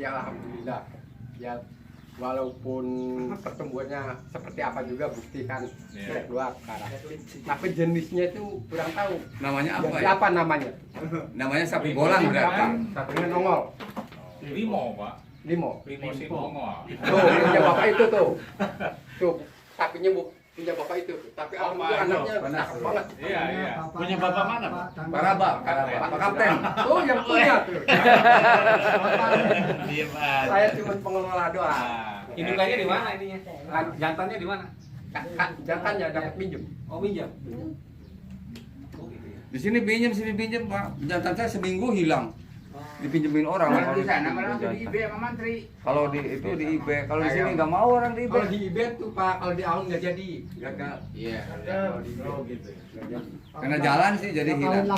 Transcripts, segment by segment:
ya alhamdulillah. Ya walaupun pertumbuhannya seperti apa juga bukti kan sudah keluar sekarang. Tapi jenisnya itu kurang tahu. Namanya apa Jadi ya? apa namanya? Namanya sapi bolang berarti. Sapinya nongol. Limo, Pak. Limo. Limo Sinongol. Tuh, punya bapak itu tuh. Tuh, sapinya punya bapak itu. Tapi alhamdulillah anaknya cakep banget. Iya, iya. Punya bapak mana, Pak? Baraba, Pak Kapten. Tuh yang punya tuh. Diam aja. Saya cuma pengelola doang. Indukannya di mana ininya? Jantannya di mana? Jantannya dapat minjem. Oh, minjam. Di sini pinjem Pak. Jantan saya seminggu hilang. Dipinjemin orang. Kalau di sana malah di IB sama mantri. Kalau di itu di IB, kalau di sini nggak mau orang di IB. Kalau di IBET tuh Pak, kalau di Aun nggak jadi. Gagal. Iya. Kalau di IBET gitu. Karena jalan sih jadi hilang.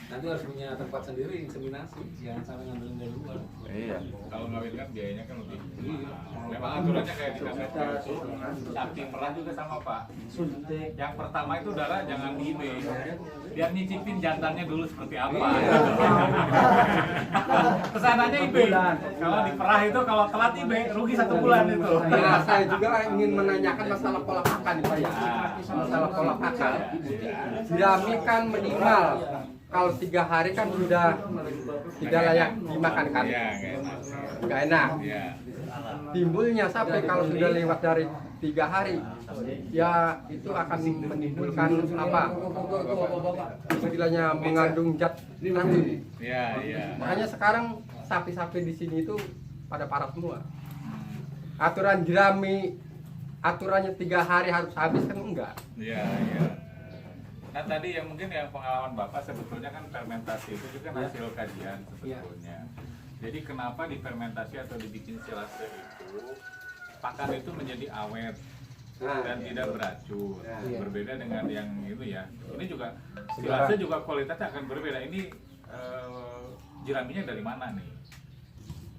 Nanti harus punya tempat sendiri inseminasi, jangan sampai ngambilin dari luar. Iya. Kalau ngawin kan biayanya kan lebih. Memang aturannya kayak di KPT itu. Sapi merah juga sama, Pak. Yang pertama itu darah jangan di IB. Biar nyicipin jantannya dulu seperti apa. Kesananya IB. Kalau di perah itu kalau telat IB rugi 1 bulan itu. Nah, saya juga ingin menanyakan masalah pola makan nih Pak ya. Masalah pola makan. Jerami kan minimal kalau 3 hari kan sudah tidak layak dimakan kan. Iya, nggak enak. Nggak enak. Iya. Timbulnya sampai kalau sudah lewat dari 3 hari, ya itu akan menimbulkan apa? Istilahnya mengandung zat racun. Iya, iya. Makanya sekarang sapi-sapi di sini itu pada parah semua. Aturan jerami, aturannya 3 hari harus habis kan enggak. Iya, iya. Nah tadi yang mungkin yang pengalaman Bapak sebetulnya kan fermentasi itu juga hasil kajian sebetulnya. Jadi kenapa difermentasi atau dibikin silase itu pakan itu menjadi awet dan tidak beracun. Berbeda dengan yang itu ya. Ini juga silase juga kualitasnya akan berbeda. Ini jeraminya dari mana nih?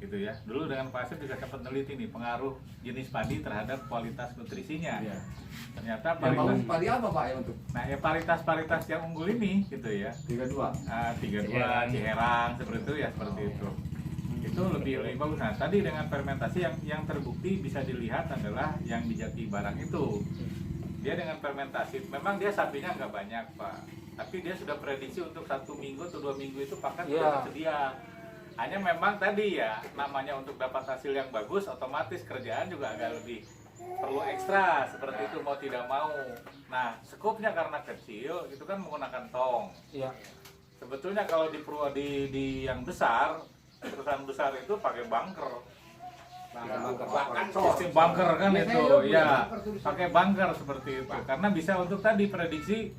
Gitu ya. Dulu dengan Pak Asep juga sempat neliti nih pengaruh jenis padi terhadap kualitas nutrisinya. Ternyata Yang padi apa Pak yang untuk? Nah, ya paritas yang unggul ini gitu ya. 32. 32 Ciherang seperti itu ya, seperti itu. Itu lebih bagus. Nah, tadi dengan fermentasi yang terbukti bisa dilihat adalah yang di Jati Barang itu. Dia dengan fermentasi, memang dia sapinya nggak banyak Pak, tapi dia sudah prediksi untuk 1 minggu atau 2 minggu itu pakan sudah tersedia. Hanya memang tadi ya, namanya untuk dapat hasil yang bagus, otomatis kerjaan juga agak lebih perlu ekstra seperti itu mau tidak mau. Nah, skupnya karena kecil itu kan menggunakan tong. Iya. Sebetulnya kalau di yang besar, perusahaan besar itu pakai bunker. Sistem bunker kan itu, ya pakai bunker seperti itu. Karena bisa untuk tadi prediksi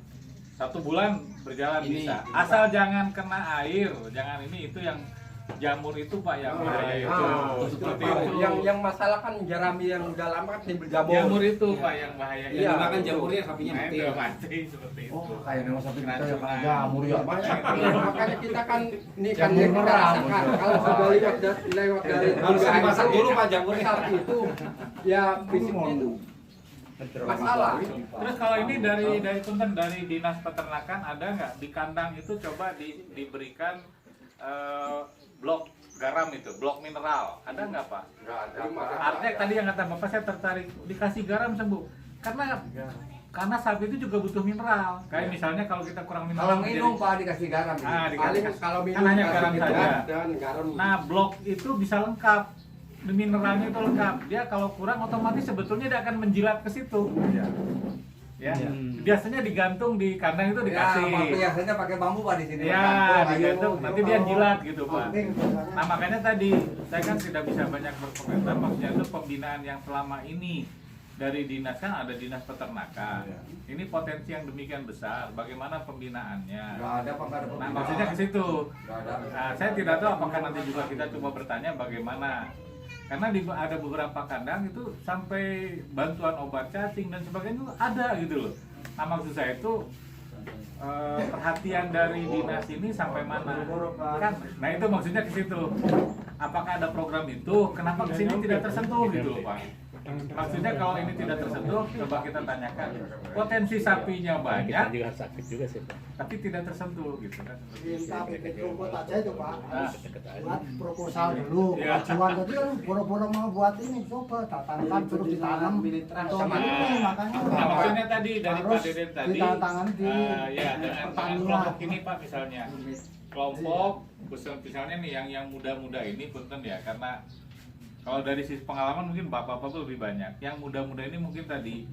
1 bulan berjalan bisa. Asal jangan kena air, jangan ini itu yang jamur itu Pak yang bahaya itu. Seperti itu. Yang masalah kan jerami yang udah lama kan timbul jamur. Jamur itu Pak yang bahaya. Iya. Makan jamurnya sapinya mati. Mati seperti itu. Kayak nama sapi kita ya Keracunan. jamur ya. Makanya kita kan ini kan yang kita rasakan kalau sudah lewat dari Harus dimasak dulu Pak jamurnya. sapi itu ya fisiknya itu masalah. Terus kalau ini dari punten dari dinas peternakan ada nggak di kandang itu coba diberikan blok garam itu, blok mineral, ada nggak Pak? Nggak ada. Artinya tadi yang kata Bapak saya tertarik dikasih garam sembuh, karena sapi itu juga butuh mineral. Kayak misalnya kalau kita kurang Kalau mineral, minum Pak dikasih garam. Paling dikasih. kalau minum Kan hanya kasih garam gitu saja. dan garam. Nah blok itu bisa lengkap, mineralnya itu lengkap. Dia kalau kurang otomatis sebetulnya dia akan menjilat ke situ. Ya, biasanya digantung di kandang itu dikasih. Ya, biasanya pakai bambu Pak di sini. Ya, digantung, nanti dia jilat gitu Pak. Nah makanya tadi saya kan tidak bisa banyak berkomentar, maksudnya itu pembinaan yang selama ini dari dinas kan ada dinas peternakan. Ini potensi yang demikian besar, bagaimana pembinaannya? Nggak ada Pak, nggak ada Nah pembinaan. maksudnya ke situ. Nggak ada. Nah, saya tidak tahu apakah nanti juga kita coba bertanya bagaimana. Karena ada beberapa kandang itu sampai bantuan obat cacing dan sebagainya itu ada gitu loh. Nah maksud saya itu perhatian dari dinas ini sampai mana kan? Nah itu maksudnya ke situ. apakah ada program itu, kenapa kesini tidak tersentuh gitu loh Pak. Maksudnya kalau ini tidak tersentuh, coba kita tanyakan. Potensi sapinya banyak, juga sakit juga sih Pak. tapi tidak tersentuh gitu kan. Minta bikin rumput aja itu Pak. Nah, Buat proposal dulu. Iya. Ajuan tadi kan boro-boro mau buat ini coba datangkan suruh ditanam untuk ini makanya. Nah, maksudnya tadi dari Pak harus Deden tadi, ditandatangani di ya dengan pertanian. kelompok ini Pak misalnya, kelompok misalnya nih yang muda-muda ini punten ya, karena kalau dari sisi pengalaman mungkin bapak-bapak lebih banyak. Yang muda-muda ini mungkin tadi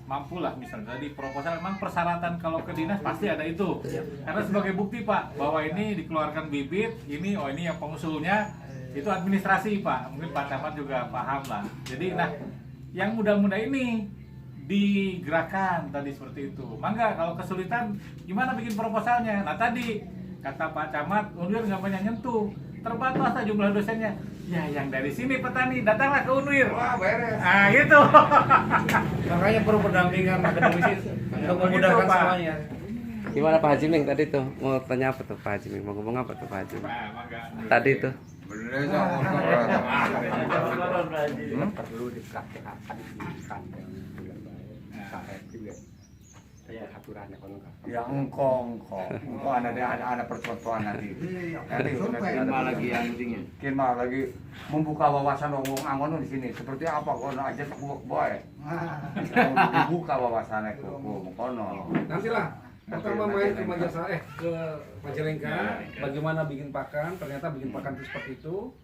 mampulah misalnya tadi proposal, memang persyaratan kalau ke dinas pasti ada itu. Karena sebagai bukti Pak bahwa ini dikeluarkan bibit, ini yang pengusulnya itu administrasi Pak. Mungkin Pak Camat juga paham lah. Jadi nah yang muda-muda ini digerakkan tadi seperti itu. Mangga kalau kesulitan gimana bikin proposalnya? Nah tadi kata Pak Camat, UNWIR nggak banyak nyentuh, terbatas jumlah dosennya. Ya yang dari sini petani datanglah ke UNWIR. Wah, beres. Nah gitu. Makanya perlu pendampingan akademisi untuk memudahkan Pak. semuanya. Gimana Pak Haji Ming tadi tuh? Mau tanya apa tuh Pak Haji Ming? Mau ngomong apa tuh Pak Haji Ming? Nah, mangga. Tadi tuh. Bener aja motor. Perlu dipraktekkan di kandang bulan baik. Karet juga. Ya aturannya kalau enggak. Ya engkong ada percontohan nanti. Nanti lagi yang pentingnya. Mah lagi membuka wawasan wong angon di sini. Seperti apa kono aja aku boy. Dibuka wawasannya kono. Nantilah pertama main ke ke Majalengka, bagaimana bikin pakan, ternyata bikin pakan itu seperti itu.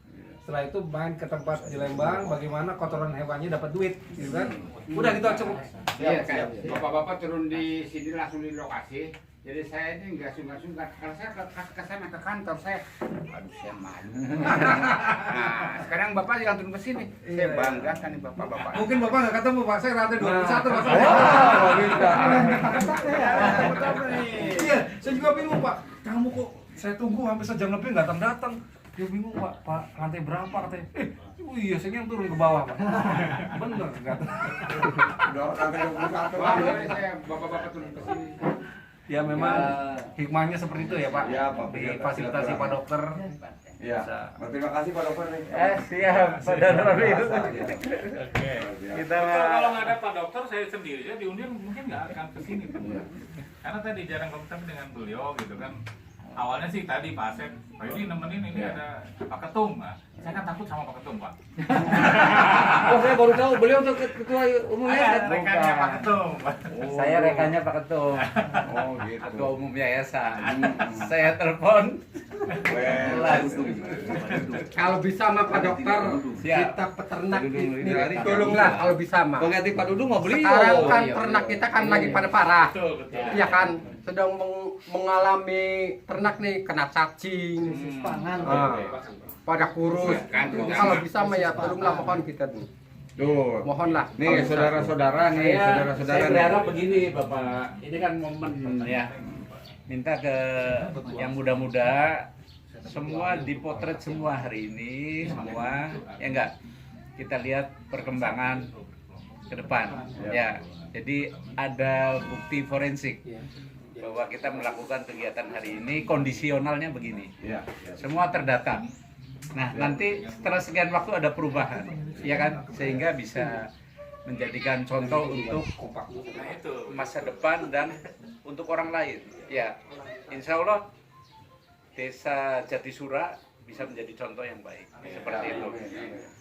Setelah itu main ke tempat di Lembang, bagaimana kotoran hewannya dapat duit, gitu kan? Udah gitu aja cukup. Iya, kayak bapak-bapak turun di sini langsung di lokasi. Jadi saya ini nggak sungkan-sungkan. Kalau saya ke sana ke kantor saya, aduh saya malu. Nah, sekarang bapak yang turun ke sini, saya banggakan nih bapak-bapak. Mungkin bapak nggak ketemu Pak, saya lantai 21 Pak. Oh, bisa. Iya, saya juga bingung Pak. Kamu kok saya tunggu hampir sejam lebih nggak datang. Dia bingung Pak, lantai berapa katanya? Oh iya, saya yang turun ke bawah Pak. Bener nggak? Saya bapak-bapak turun ke sini. Ya memang hikmahnya seperti itu ya Pak. Ya, Pak. Difasilitasi Pak Dokter. Ya. Terima kasih Pak Dokter nih. Siap. Pada Roni itu. Oke. Kita Kalau nggak ada Pak Dokter, saya sendiri ya di UNIR mungkin nggak akan kesini. Karena tadi jarang komunikasi dengan beliau gitu kan. Awalnya sih tadi Pak Asep, Pak ini nemenin ini ada Pak Ketum. Nah, saya kan takut sama Pak Ketum Pak. Oh, saya baru tahu beliau tuh ketua umumnya. Ada rekannya Pak Ketum. Saya rekannya Pak Ketum. Oh, gitu. Ketua umum yayasan. Saya telepon. Kalau bisa mah Pak Dokter, Siap. kita peternak Dudung, ini ini tolonglah kalau bisa mah. Pengganti Pak Dudung mau beli. Sekarang kan Iya, ternak iya. kita kan lagi pada parah. Betul, betul. Iya kan, sedang mengalami ternak nih kena cacing, Pangan. pada kurus. Kalau bisa mah ya tolonglah mohon kita nih. Tuh. Mohonlah. Nih kalau bisa. saudara-saudara nih, saudara-saudara. Saya nih. berharap begini Bapak, ini kan momen ya. Minta ke yang muda-muda semua dipotret semua hari ini, semua ya enggak. Kita lihat perkembangan ke depan ya. Jadi ada bukti forensik bahwa kita melakukan kegiatan hari ini, kondisionalnya begini. Ya. Semua terdata. Nah, nanti setelah sekian waktu ada perubahan, ya kan? Sehingga bisa menjadikan contoh untuk masa depan dan untuk orang lain. Ya, insya Allah Desa Jatisura bisa menjadi contoh yang baik seperti itu.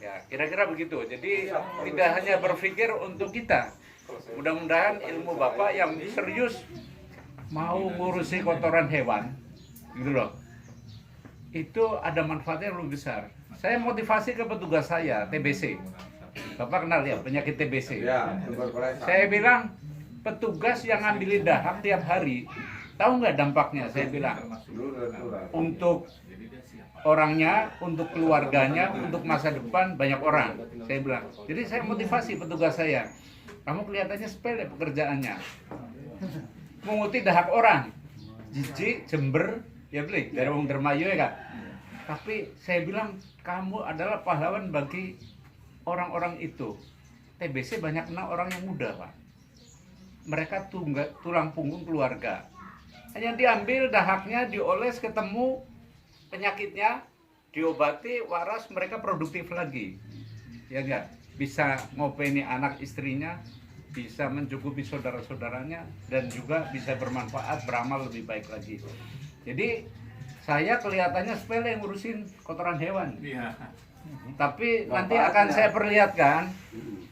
Ya, kira-kira begitu. Jadi tidak hanya berpikir untuk kita. Mudah-mudahan ilmu Bapak yang serius mau ngurusi kotoran hewan, gitu loh. Itu ada manfaatnya yang lebih besar. Saya motivasi ke petugas saya, TBC. Bapak kenal ya penyakit TBC? Ya, tuberkulosis. Saya bilang petugas yang ngambilin dahak tiap hari, tahu nggak dampaknya? Saya bilang untuk orangnya, untuk keluarganya, untuk masa depan banyak orang. Saya bilang. Jadi saya motivasi petugas saya. Kamu kelihatannya sepele pekerjaannya. Menguti dahak orang, jijik, jember, ya beli dari Wong Dermayu ya kan. Tapi saya bilang kamu adalah pahlawan bagi orang-orang itu. TBC banyak kena orang yang muda Pak. Mereka tulang punggung keluarga. Hanya diambil dahaknya, dioles, ketemu penyakitnya, diobati waras, mereka produktif lagi, ya enggak, bisa ngopeni anak istrinya, bisa mencukupi saudara-saudaranya, dan juga bisa bermanfaat, beramal lebih baik lagi. Jadi saya kelihatannya sepele ngurusin kotoran hewan, Iya. tapi nanti akan saya perlihatkan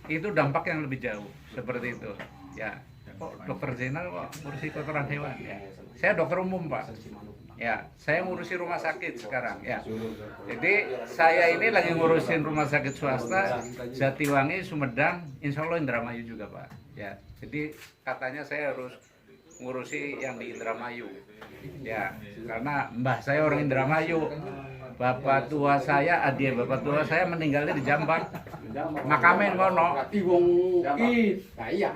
itu dampak yang lebih jauh seperti itu. Ya, kok dokter Zainal kok ngurusi kotoran hewan? Ya, saya dokter umum Pak. Ya, saya ngurusi rumah sakit sekarang. Ya, jadi saya ini lagi ngurusin rumah sakit swasta Jatiwangi, Sumedang, Insya Allah Indramayu juga Pak. Ya, jadi katanya saya harus ngurusi yang di Indramayu. Ya, karena mbah saya orang Indramayu. Bapak tua saya, adik bapak tua saya meninggalnya di Jambak. Makamen ngono. Berarti wong i. Nah iya,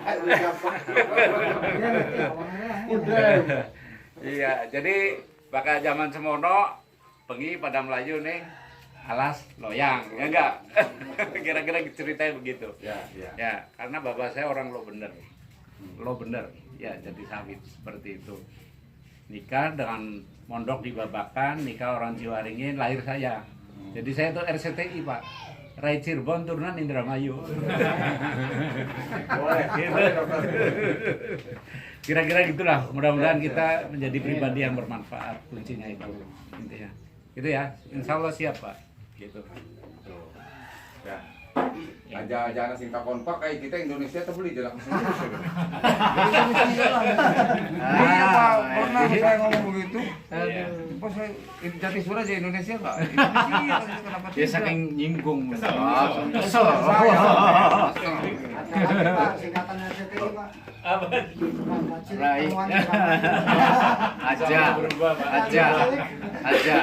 Iya, jadi bakal zaman semono pengi pada Melayu nih alas loyang, ya enggak? Kira-kira ceritanya begitu. Ya, karena bapak saya orang lo bener. Ya, jadi sawit seperti itu. Nikah dengan mondok di Babakan, nikah orang Ciwaringin, lahir saya. Jadi saya itu RCTI Pak, Rai Cirebon turunan Indramayu. Gitu. Kira-kira gitulah. Mudah-mudahan kita menjadi pribadi yang bermanfaat, kuncinya itu intinya. Gitu ya. Insya Allah siap Pak. Gitu. Ya. Aja-aja sing takon Pak kayak kita Indonesia tuh beli jalan ke sini. Iya Pak, pernah saya ngomong begitu. Pas saya jadi surat di Indonesia Pak. Indonesia kenapa Dia saking nyinggung. kesel. Singkatan RCTI Pak. Apa? Rai. Aja berubah Pak. Aja. Insya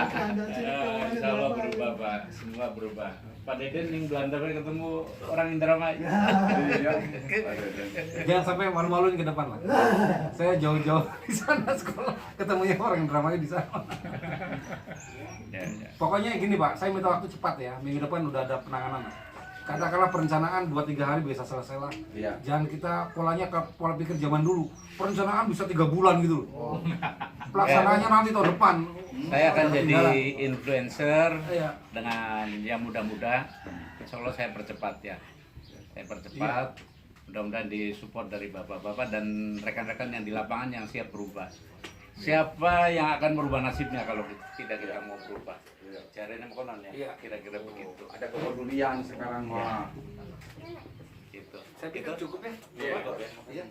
Insya Allah berubah Pak. Semua berubah. Pak Deden yang Belanda ketemu orang Indramayu. Jangan sampai malu-maluin ke depan lah. Saya jauh-jauh di sana sekolah, ketemunya orang Indramayu di sana. Ya. Pokoknya gini Pak, saya minta waktu cepat ya. Minggu depan udah ada penanganan. Katakanlah perencanaan 2-3 hari bisa selesai lah. Iya. Jangan kita polanya ke pola pikir zaman dulu. Perencanaan bisa 3 bulan gitu loh. Pelaksanaannya nanti tahun depan. Saya akan jadi influencer Iya. dengan yang muda-muda. Insya Allah saya percepat ya. Saya percepat. Mudah-mudahan disupport dari bapak-bapak dan rekan-rekan yang di lapangan yang siap berubah. Siapa yang akan merubah nasibnya kalau kita mau berubah? Caranya konon ya. Iya. Kira-kira begitu. Ada kepedulian sekarang mah. Gitu. Saya pikir Gitu? cukup ya. Iya, cukup ya. Iya.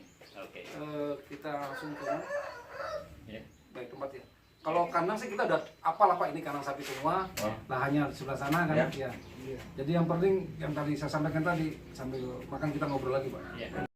Oke. Kita langsung ke Ya. baik tempat ya. Kalau kandang sih kita udah apal apa ini kandang sapi semua. Lahannya di sebelah sana kan. Ya. Ya. Jadi yang penting yang tadi saya sampaikan tadi sambil makan kita ngobrol lagi Pak. Ya.